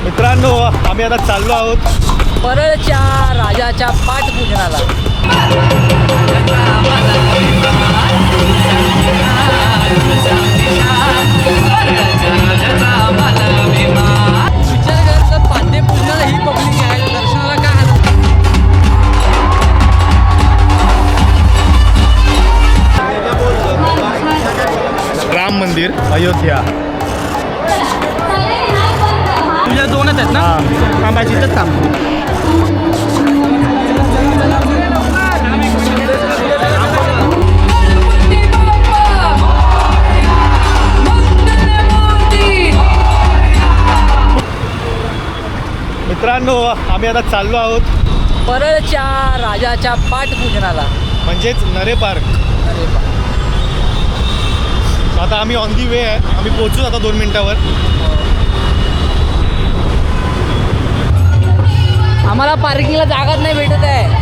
मित्रांनो, आम्ही आता चाललो आहोत परळच्या राजाच्या पाठपूजनाला. विचार करायचं, पाद्यपूजनाला ही पब्लिक आहे, दर्शनाला काय आहे? राम मंदिर अयोध्या. तुझ्या दोनच आहेत ना? थांबायची तर थांब. मित्रांनो, आम्ही आता चाललो आहोत परळच्या राजाच्या पाठपूजनाला. म्हणजेच नरे पार्क. आता आम्ही ऑन दी वे आहे. आम्ही पोहोचू आता 2 मिनिटावर. आम्हाला पार्किंगला जागाच नाही भेटत आहे.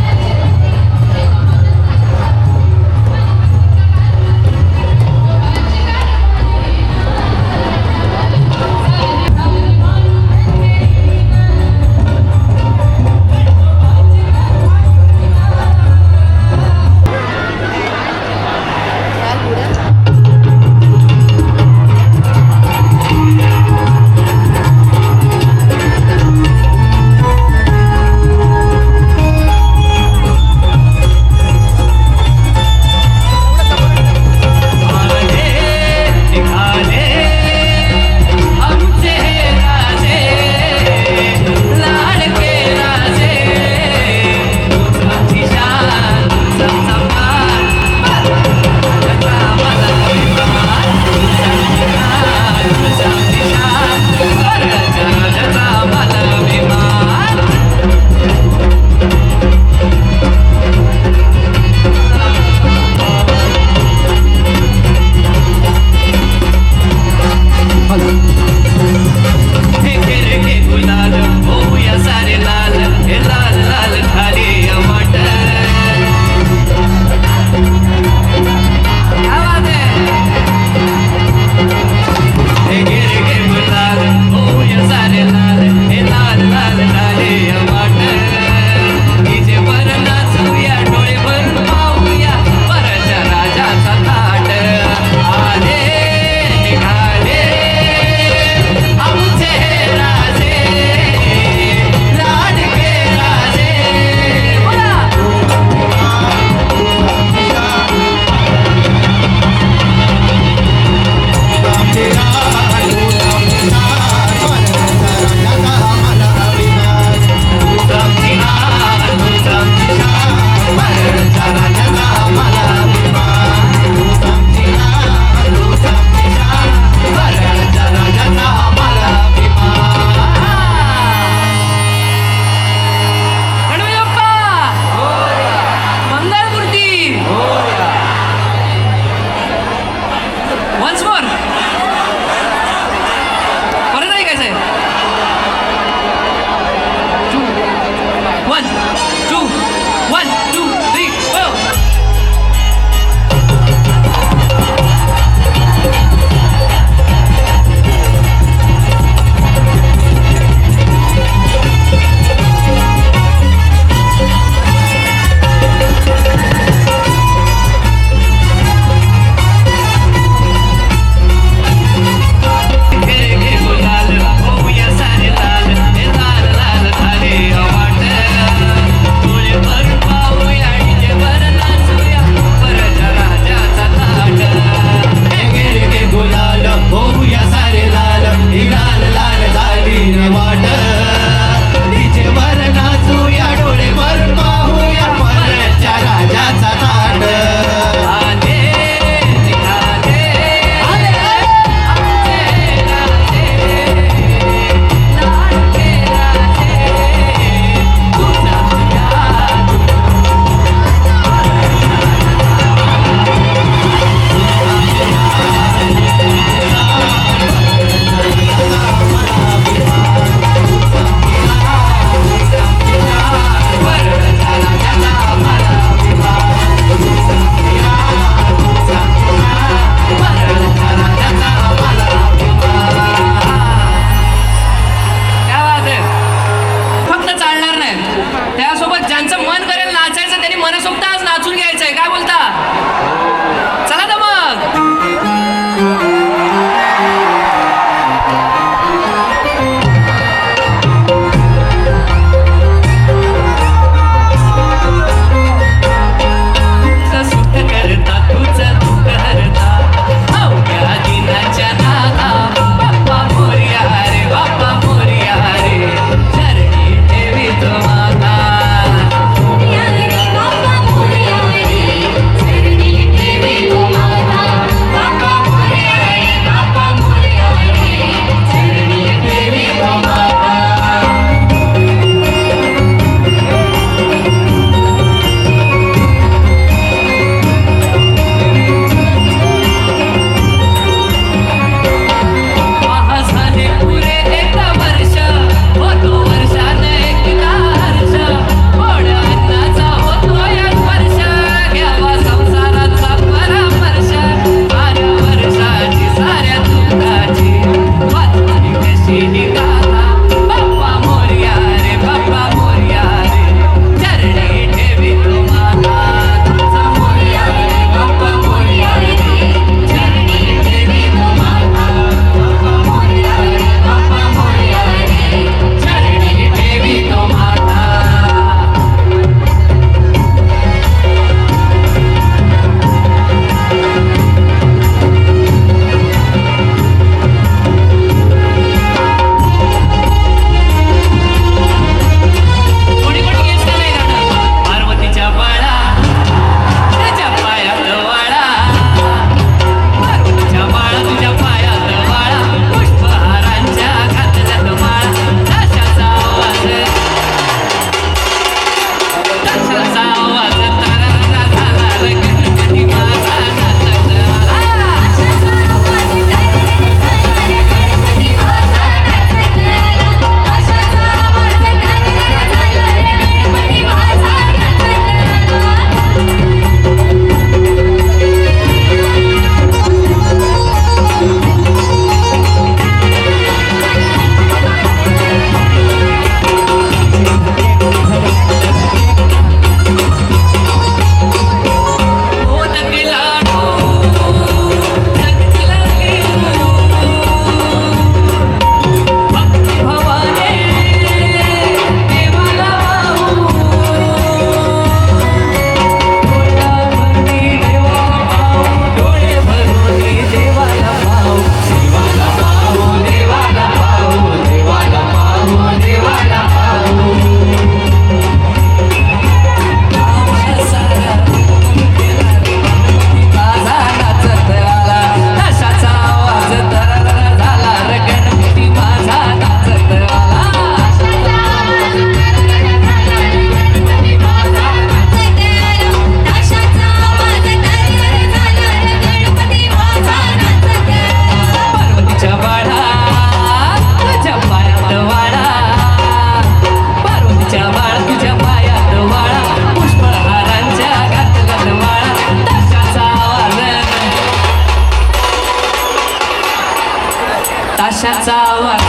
ताशाचा आवाज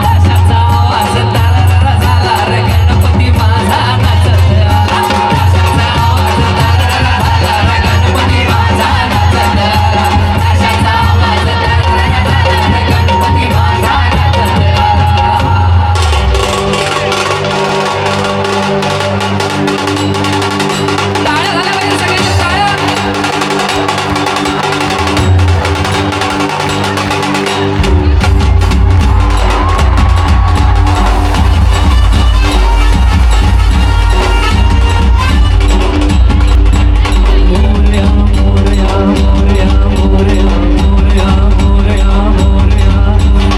ताशाचा आवाज दारारा झाला रे गणपती माझा नाचत आला ताशाचा आवाज दारारा झाला रे गणपती माझा नाचत आला ताशाचा आवाज दारारा झाला रे गणपती माझा नाचत आला टाळ्या झाल्या पाहिजे सगळ्यांच्या टाळ्या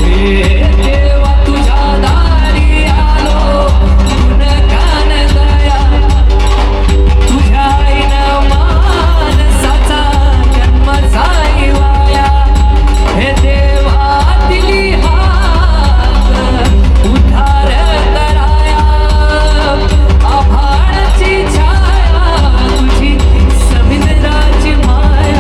देवा तुझ्या दारी आलो गुणगान दया तुझ्या आईनं मानसाचा जन्म जाई वाया हे देवा दिली हात उद्धार कराया आभाळाची छाया तुझी समुद्राची माया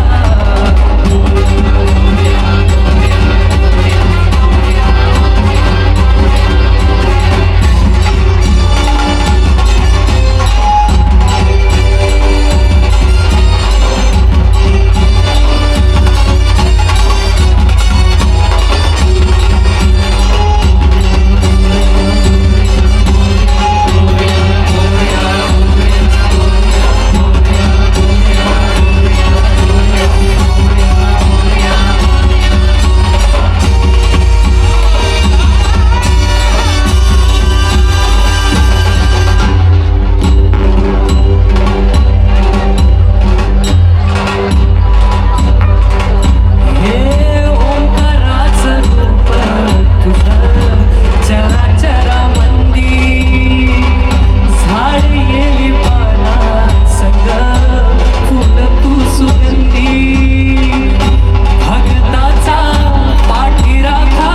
हे ओंकाराचं रूप तुझं चराचरामंदी झाड येली पाना संग फुल तू सुगंधी भगताचा पाठीराखा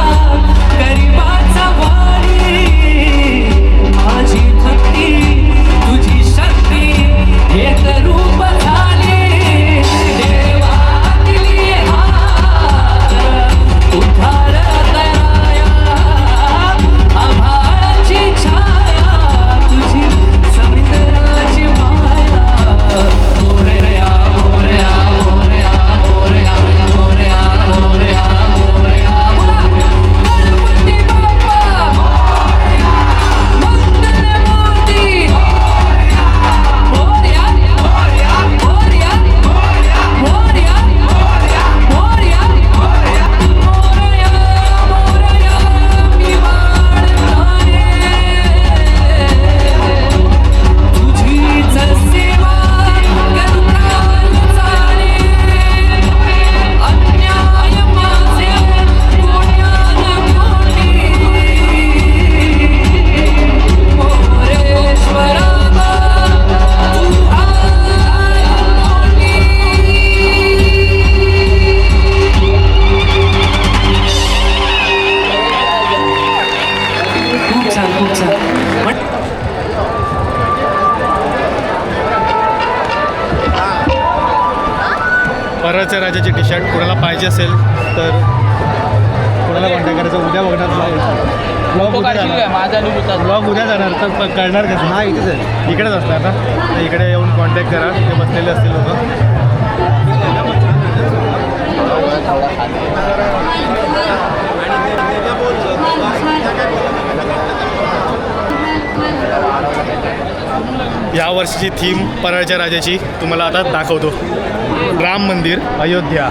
गरिबाचा वारी माझी भक्ती तुझी शक्ती एक रूप झाली देवा दिली हात उद्धार कराया आभाळाची छाया तुझी समुद्राची माया मोरया मोरया मोरया मोरया मोरया मोरया मोरया गणपती बाप्पा मंगलमूर्ती मोरया मोरया मोरया मोरया मोरया मोरया मोरया मी वाढताने तुझीच सेवा करताल चाले अन्याय माझे कोट्यान कोटी मोरेश्वरा तू खूप छान खूप छान परळच्या राजाची टी शर्ट कोणाला पाहिजे असेल तर कोणाला कॉन्टॅक्ट करायचं उद्या बघणार ब्लॉग उद्या जाणार तर कळणार कसं हा इथेच आहे इकडेच असणार ना तर इकडे येऊन कॉन्टॅक्ट करा ते बसलेले असतील लोक या वर्षीची थीम परळच्या राजाची तुम्हाला आता दाखवतो राम मंदिर अयोध्या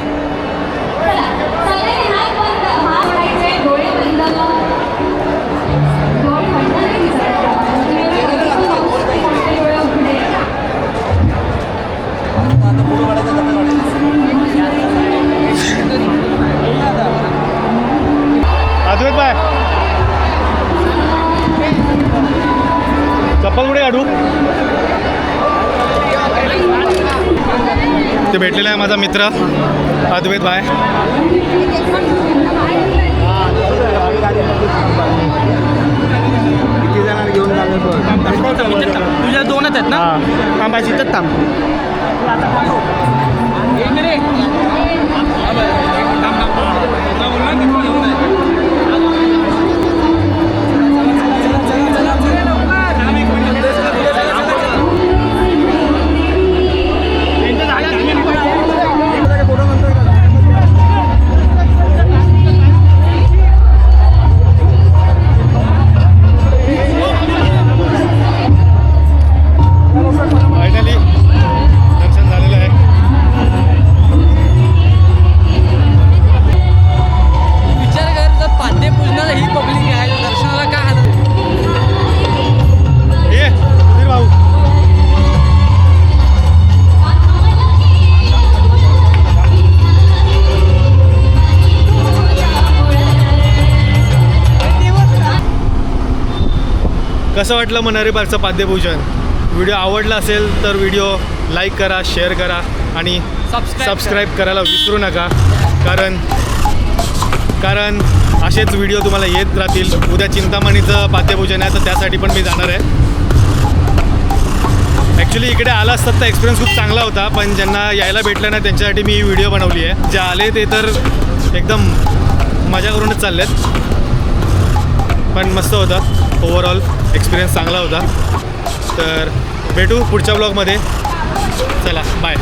अद्वैत बाय चप्पल कुठे काढू ते भेटलेला आहे माझा मित्र अद्वैत भाई. किती जणांना घेऊन तुझ्या दोनच आहेत ना. थांबायची तर थांब. कसं वाटलं मनारी पार्कचं पाद्यपूजन? व्हिडिओ आवडला असेल तर व्हिडिओ लाईक करा, शेअर करा आणि सबस्क्राईब करायला विसरू नका. कारण असेच व्हिडिओ तुम्हाला येत राहतील. उद्या चिंतामणीचं पाद्यपूजन आहे तर त्यासाठी पण मी जाणार आहे. ॲक्च्युली इकडे आला असतात तर एक्सपिरियन्स खूप चांगला होता, पण ज्यांना यायला भेटलं नाही त्यांच्यासाठी मी ही व्हिडिओ बनवली आहे. जे आले ते तर एकदम मजा करूनच चाललेत, पण मस्त होता. ओव्हरऑल एक्सपिरियन्स चांगला होता. तर भेटू पुढच्या ब्लॉगमध्ये. चला बाय.